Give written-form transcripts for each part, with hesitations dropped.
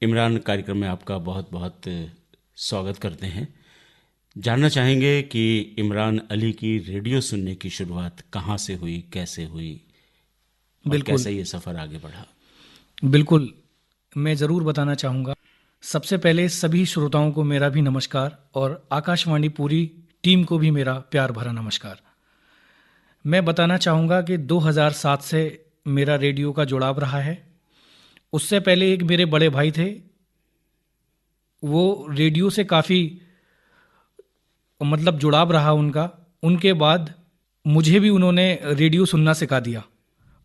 इमरान, कार्यक्रम में आपका बहुत बहुत स्वागत करते हैं। जानना चाहेंगे कि इमरान अली की रेडियो सुनने की शुरुआत कहाँ से हुई, कैसे हुई और बिल्कुल। कैसे ये सफ़र आगे बढ़ा। बिल्कुल, मैं ज़रूर बताना चाहूँगा। सबसे पहले सभी श्रोताओं को मेरा भी नमस्कार और आकाशवाणी पूरी टीम को भी मेरा प्यार भरा नमस्कार। मैं बताना चाहूँगा कि 2007 से मेरा रेडियो का जुड़ाव रहा है। उससे पहले एक मेरे बड़े भाई थे, वो रेडियो से काफ़ी मतलब जुड़ाव रहा उनका। उनके बाद मुझे भी उन्होंने रेडियो सुनना सिखा दिया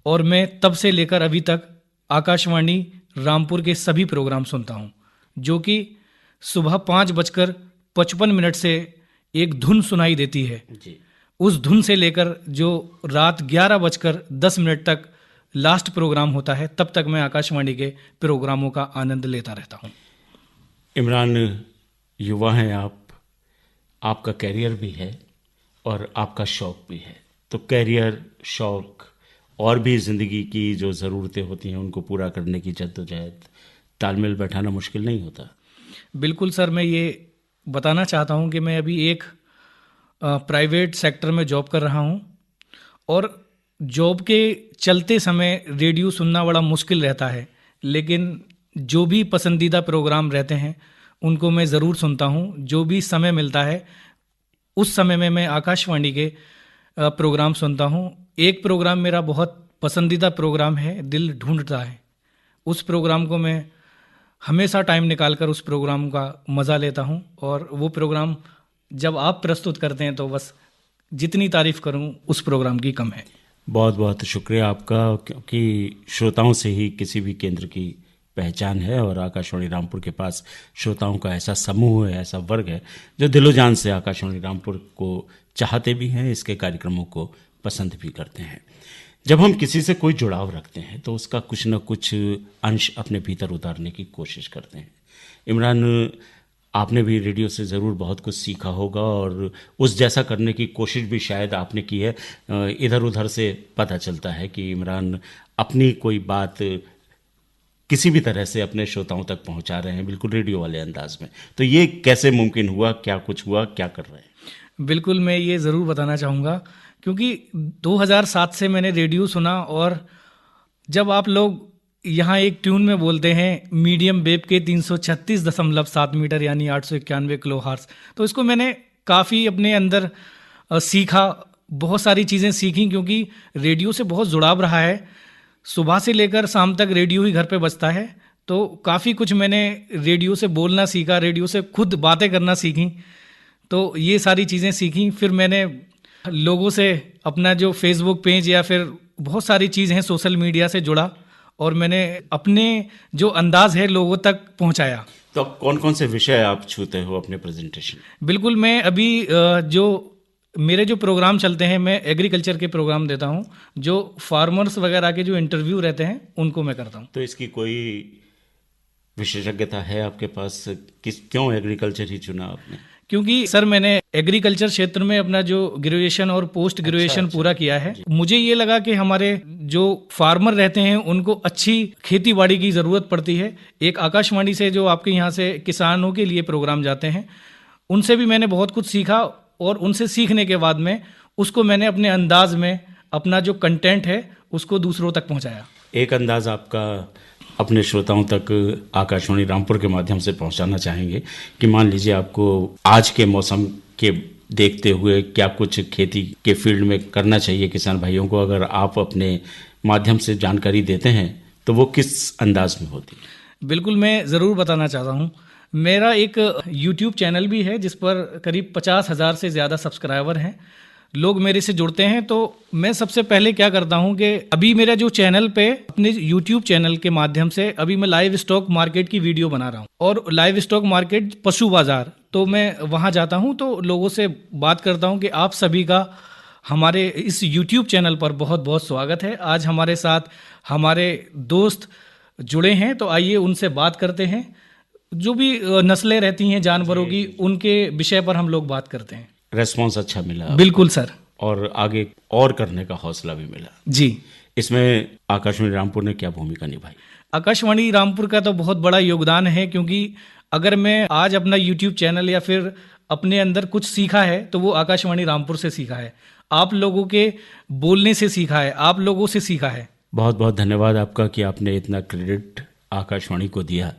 और मैं तब से लेकर अभी तक आकाशवाणी रामपुर के सभी प्रोग्राम सुनता हूँ, जो कि सुबह 5:55 से एक धुन सुनाई देती है। जी, उस धुन से लेकर जो रात 11:10 तक लास्ट प्रोग्राम होता है, तब तक मैं आकाशवाणी के प्रोग्रामों का आनंद लेता रहता हूँ। इमरान, युवा हैं आप, आपका कैरियर भी है और आपका शौक़ भी है। तो कैरियर, शौक़ और भी ज़िंदगी की जो ज़रूरतें होती हैं उनको पूरा करने की जद्दोजहद, तालमेल बैठाना मुश्किल नहीं होता। बिल्कुल सर, मैं ये बताना चाहता हूँ कि मैं अभी एक प्राइवेट सेक्टर में जॉब कर रहा हूँ और जॉब के चलते समय रेडियो सुनना बड़ा मुश्किल रहता है, लेकिन जो भी पसंदीदा प्रोग्राम रहते हैं उनको मैं ज़रूर सुनता हूँ। जो भी समय मिलता है उस समय में मैं आकाशवाणी के प्रोग्राम सुनता हूँ। एक प्रोग्राम मेरा बहुत पसंदीदा प्रोग्राम है, दिल ढूंढता है। उस प्रोग्राम को मैं हमेशा टाइम निकाल कर उस प्रोग्राम का मज़ा लेता हूँ और वो प्रोग्राम जब आप प्रस्तुत करते हैं तो बस जितनी तारीफ़ करूँ उस प्रोग्राम की कम है। बहुत बहुत शुक्रिया आपका, क्योंकि श्रोताओं से ही किसी भी केंद्र की पहचान है और आकाशवाणी रामपुर के पास श्रोताओं का ऐसा समूह है, ऐसा वर्ग है जो दिलो जान से आकाशवाणी रामपुर को चाहते भी हैं, इसके कार्यक्रमों को पसंद भी करते हैं। जब हम किसी से कोई जुड़ाव रखते हैं तो उसका कुछ न कुछ अंश अपने भीतर उतारने की कोशिश करते हैं। इमरान, आपने भी रेडियो से ज़रूर बहुत कुछ सीखा होगा और उस जैसा करने की कोशिश भी शायद आपने की है। इधर उधर से पता चलता है कि इमरान अपनी कोई बात किसी भी तरह से अपने श्रोताओं तक पहुंचा रहे हैं, बिल्कुल रेडियो वाले अंदाज में। तो ये कैसे मुमकिन हुआ, क्या कुछ हुआ, क्या कर रहे हैं? बिल्कुल, मैं ये ज़रूर बताना चाहूँगा, क्योंकि 2007 से मैंने रेडियो सुना और जब आप लोग यहाँ एक ट्यून में बोलते हैं मीडियम वेव के 336.7 मीटर यानी 891 किलो हर्ट्ज, तो इसको मैंने काफ़ी अपने अंदर सीखा, बहुत सारी चीज़ें सीखी, क्योंकि रेडियो से बहुत जुड़ाव रहा है। सुबह से लेकर शाम तक रेडियो ही घर पे बजता है, तो काफ़ी कुछ मैंने रेडियो से बोलना सीखा, रेडियो से खुद बातें करना सीखी। तो ये सारी चीज़ें सीखी। फिर मैंने लोगों से अपना जो फेसबुक पेज या फिर बहुत सारी चीज़ हैं सोशल मीडिया से जुड़ा और मैंने अपने जो अंदाज है लोगों तक पहुंचाया। तो कौन कौन से विषय आप छूते हो अपने प्रेजेंटेशन? बिल्कुल, मैं अभी जो मेरे जो प्रोग्राम चलते हैं, मैं एग्रीकल्चर के प्रोग्राम देता हूं, जो फार्मर्स वगैरह के जो इंटरव्यू रहते हैं उनको मैं करता हूं। तो इसकी कोई विशेषज्ञता है आपके पास? क्यों एग्रीकल्चर ही चुना आपने? क्योंकि सर मैंने एग्रीकल्चर क्षेत्र में अपना जो ग्रेजुएशन और पोस्ट ग्रेजुएशन पूरा किया है। मुझे ये लगा कि हमारे जो फार्मर रहते हैं उनको अच्छी खेती बाड़ी की ज़रूरत पड़ती है। एक आकाशवाणी से जो आपके यहाँ से किसानों के लिए प्रोग्राम जाते हैं, उनसे भी मैंने बहुत कुछ सीखा और उनसे सीखने के बाद में उसको मैंने अपने अंदाज में अपना जो कंटेंट है उसको दूसरों तक पहुँचाया। एक अंदाज आपका अपने श्रोताओं तक आकाशवाणी रामपुर के माध्यम से पहुंचाना चाहेंगे कि मान लीजिए आपको आज के मौसम के देखते हुए क्या कुछ खेती के फील्ड में करना चाहिए किसान भाइयों को, अगर आप अपने माध्यम से जानकारी देते हैं तो वो किस अंदाज में होती है? बिल्कुल, मैं ज़रूर बताना चाहता हूँ। मेरा एक यूट्यूब चैनल भी है जिस पर करीब 50,000 से ज़्यादा सब्सक्राइबर हैं। लोग मेरे से जुड़ते हैं, तो मैं सबसे पहले क्या करता हूं कि अभी मेरा जो चैनल पे अपने यूट्यूब चैनल के माध्यम से अभी मैं लाइव स्टॉक मार्केट की वीडियो बना रहा हूं और लाइव स्टॉक मार्केट पशु बाजार, तो मैं वहां जाता हूं तो लोगों से बात करता हूं कि आप सभी का हमारे इस यूट्यूब चैनल पर बहुत बहुत स्वागत है। आज हमारे साथ हमारे दोस्त जुड़े हैं, तो आइए उनसे बात करते हैं। जो भी नस्लें रहती हैं जानवरों की, उनके विषय पर हम लोग बात करते हैं। रेस्पॉन्स अच्छा मिला? बिल्कुल सर। और आगे और करने का हौसला भी मिला जी। इसमें आकाशवाणी रामपुर ने क्या भूमिका निभाई? आकाशवाणी रामपुर का तो बहुत बड़ा योगदान है, क्योंकि अगर मैं आज अपना यूट्यूब चैनल या फिर अपने अंदर कुछ सीखा है तो वो आकाशवाणी रामपुर से सीखा है, आप लोगों के बोलने से सीखा है, आप लोगों से सीखा है। बहुत बहुत धन्यवाद आपका कि आपने इतना क्रेडिट आकाशवाणी को दिया।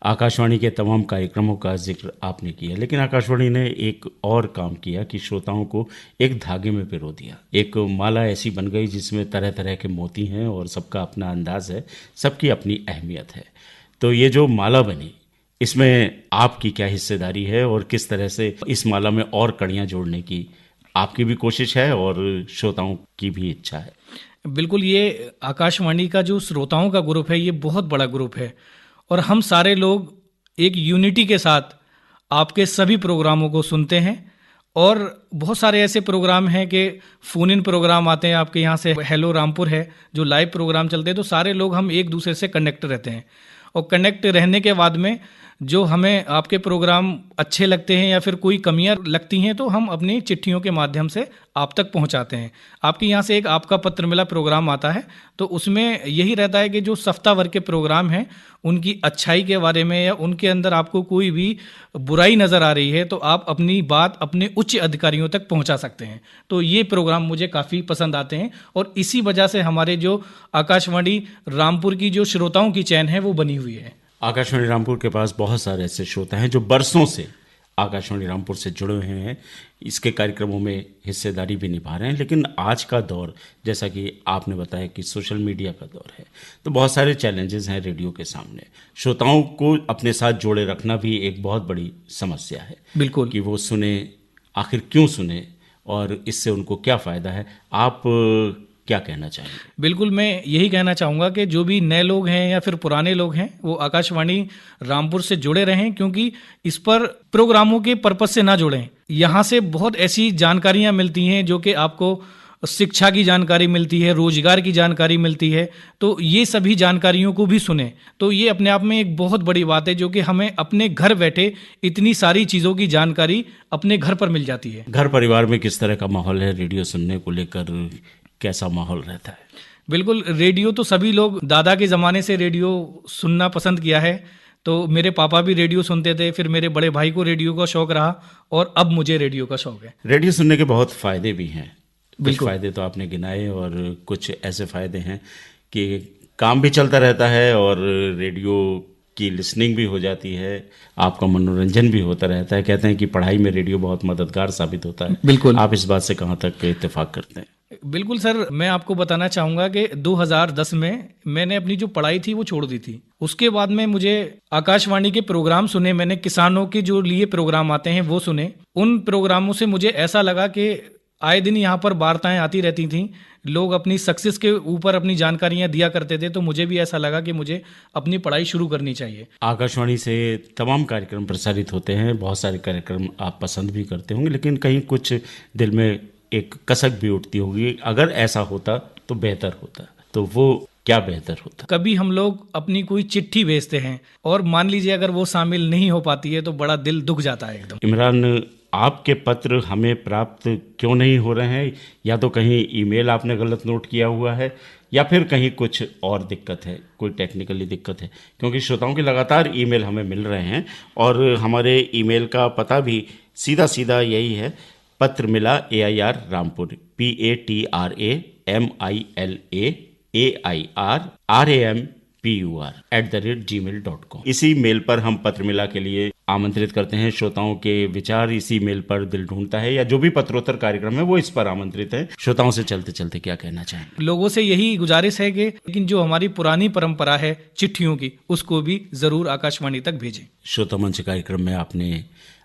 आकाशवाणी के तमाम कार्यक्रमों का जिक्र आपने किया, लेकिन आकाशवाणी ने एक और काम किया कि श्रोताओं को एक धागे में पिरो दिया। एक माला ऐसी बन गई जिसमें तरह तरह के मोती हैं और सबका अपना अंदाज है, सबकी अपनी अहमियत है। तो ये जो माला बनी, इसमें आपकी क्या हिस्सेदारी है और किस तरह से इस माला में और कड़ियाँ जोड़ने की आपकी भी कोशिश है और श्रोताओं की भी इच्छा है? बिल्कुल, ये आकाशवाणी का जो श्रोताओं का ग्रुप है, ये बहुत बड़ा ग्रुप है और हम सारे लोग एक यूनिटी के साथ आपके सभी प्रोग्रामों को सुनते हैं। और बहुत सारे ऐसे प्रोग्राम हैं कि फ़ोन इन प्रोग्राम आते हैं आपके यहाँ से, हेलो रामपुर है जो लाइव प्रोग्राम चलते हैं, तो सारे लोग हम एक दूसरे से कनेक्ट रहते हैं। और कनेक्ट रहने के बाद में जो हमें आपके प्रोग्राम अच्छे लगते हैं या फिर कोई कमियां लगती हैं तो हम अपनी चिट्ठियों के माध्यम से आप तक पहुंचाते हैं। आपके यहाँ से एक आपका पत्र मिला प्रोग्राम आता है, तो उसमें यही रहता है कि जो सफ्तावर के प्रोग्राम हैं उनकी अच्छाई के बारे में या उनके अंदर आपको कोई भी बुराई नज़र आ रही है तो आप अपनी बात अपने उच्च अधिकारियों तक पहुंचा सकते हैं। तो ये प्रोग्राम मुझे काफ़ी पसंद आते हैं और इसी वजह से हमारे जो आकाशवाणी रामपुर की जो श्रोताओं की चैन है वो बनी हुई है। आकाशवाणी रामपुर के पास बहुत सारे ऐसे श्रोता हैं जो बरसों से आकाशवाणी रामपुर से जुड़े हुए हैं, इसके कार्यक्रमों में हिस्सेदारी भी निभा रहे हैं। लेकिन आज का दौर, जैसा कि आपने बताया कि सोशल मीडिया का दौर है, तो बहुत सारे चैलेंजेस हैं रेडियो के सामने। श्रोताओं को अपने साथ जोड़े रखना भी एक बहुत बड़ी समस्या है। बिल्कुल, कि वो सुने, आखिर क्यों सुने और इससे उनको क्या फ़ायदा है। आप क्या कहना चाहेंगे? बिल्कुल, मैं यही कहना चाहूँगा कि जो भी नए लोग हैं या फिर पुराने लोग हैं वो आकाशवाणी रामपुर से जुड़े रहें, क्योंकि इस पर प्रोग्रामों के पर्पस से ना जुड़ें। यहाँ से बहुत ऐसी जानकारियाँ मिलती हैं जो कि आपको शिक्षा की जानकारी मिलती है, रोजगार की जानकारी मिलती है, तो ये सभी जानकारियों को भी सुने। तो ये अपने आप में एक बहुत बड़ी बात है जो कि हमें अपने घर बैठे इतनी सारी चीज़ों की जानकारी अपने घर पर मिल जाती है। घर परिवार में किस तरह का माहौल है रेडियो सुनने को लेकर, कैसा माहौल रहता है? बिल्कुल, रेडियो तो सभी लोग दादा के ज़माने से रेडियो सुनना पसंद किया है, तो मेरे पापा भी रेडियो सुनते थे, फिर मेरे बड़े भाई को रेडियो का शौक़ रहा और अब मुझे रेडियो का शौक़ है। रेडियो सुनने के बहुत फ़ायदे भी हैं। कुछ बिल्कुल। फ़ायदे तो आपने गिनाए और कुछ ऐसे फ़ायदे हैं कि काम भी चलता रहता है और रेडियो की लिसनिंग भी हो जाती है, आपका मनोरंजन भी होता रहता है। कहते हैं कि पढ़ाई में रेडियो बहुत मददगार साबित होता है। बिल्कुल। आप इस बात से कहाँ तक इत्तेफाक करते हैं? बिल्कुल सर, मैं आपको बताना चाहूँगा कि 2010 में मैंने अपनी जो पढ़ाई थी वो छोड़ दी थी। उसके बाद में मुझे आकाशवाणी के प्रोग्राम सुने, मैंने किसानों के जो लिए प्रोग्राम आते हैं वो सुने। उन प्रोग्रामों से मुझे ऐसा लगा कि आए दिन यहाँ पर वार्ताएं आती रहती थीं, लोग अपनी सक्सेस के ऊपर अपनी जानकारियाँ दिया करते थे, तो मुझे भी ऐसा लगा कि मुझे अपनी पढ़ाई शुरू करनी चाहिए। आकाशवाणी से तमाम कार्यक्रम प्रसारित होते हैं, बहुत सारे कार्यक्रम आप पसंद भी करते होंगे, लेकिन कहीं कुछ दिल में एक कसक भी उठती होगी, अगर ऐसा होता तो बेहतर होता। तो वो क्या बेहतर होता? कभी हम लोग अपनी कोई चिट्ठी भेजते हैं और मान लीजिए अगर वो शामिल नहीं हो पाती है तो बड़ा दिल दुख जाता है एकदम। इमरान, आपके पत्र हमें प्राप्त क्यों नहीं हो रहे हैं? या तो कहीं ईमेल आपने गलत नोट किया हुआ है या फिर कहीं कुछ और दिक्कत है, कोई टेक्निकली दिक्कत है? क्योंकि श्रोताओं के लगातार ईमेल हमें मिल रहे हैं और हमारे ईमेल का पता भी सीधा सीधा यही है, पत्र मिला AIR रामपुर, PATRAMILA@gmail.com। इसी मेल पर हम पत्र मिला के लिए आमंत्रित करते हैं। श्रोताओं के विचार इसी मेल पर दिल ढूंढता है, या जो भी पत्रोत्तर कार्यक्रम है वो इस पर आमंत्रित है। श्रोताओं से चलते चलते क्या कहना चाहेंगे? लोगों से यही गुजारिश है कि लेकिन जो हमारी पुरानी परंपरा है चिट्ठियों की, उसको भी जरूर आकाशवाणी तक भेजें। श्रोता मंच कार्यक्रम में आपने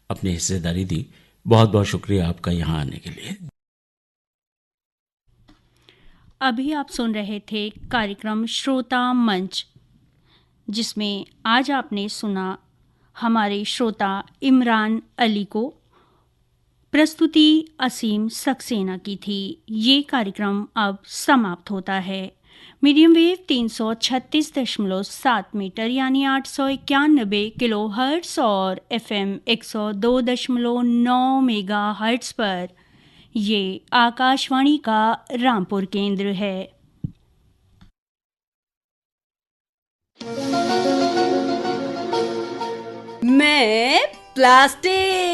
अपनी हिस्सेदारी दी, बहुत बहुत शुक्रिया आपका यहाँ आने के लिए। अभी आप सुन रहे थे कार्यक्रम श्रोता मंच, जिसमें आज आपने सुना हमारे श्रोता इमरान अली को। प्रस्तुति असीम सक्सेना की थी। ये कार्यक्रम अब समाप्त होता है। मीडियम वेव 336.7 मीटर यानी 891 किलोहर्ट्ज़ और FM 102.9 मेगाहर्ट्ज़ पर ये आकाशवाणी का रामपुर केंद्र है। मैं प्लास्टिक।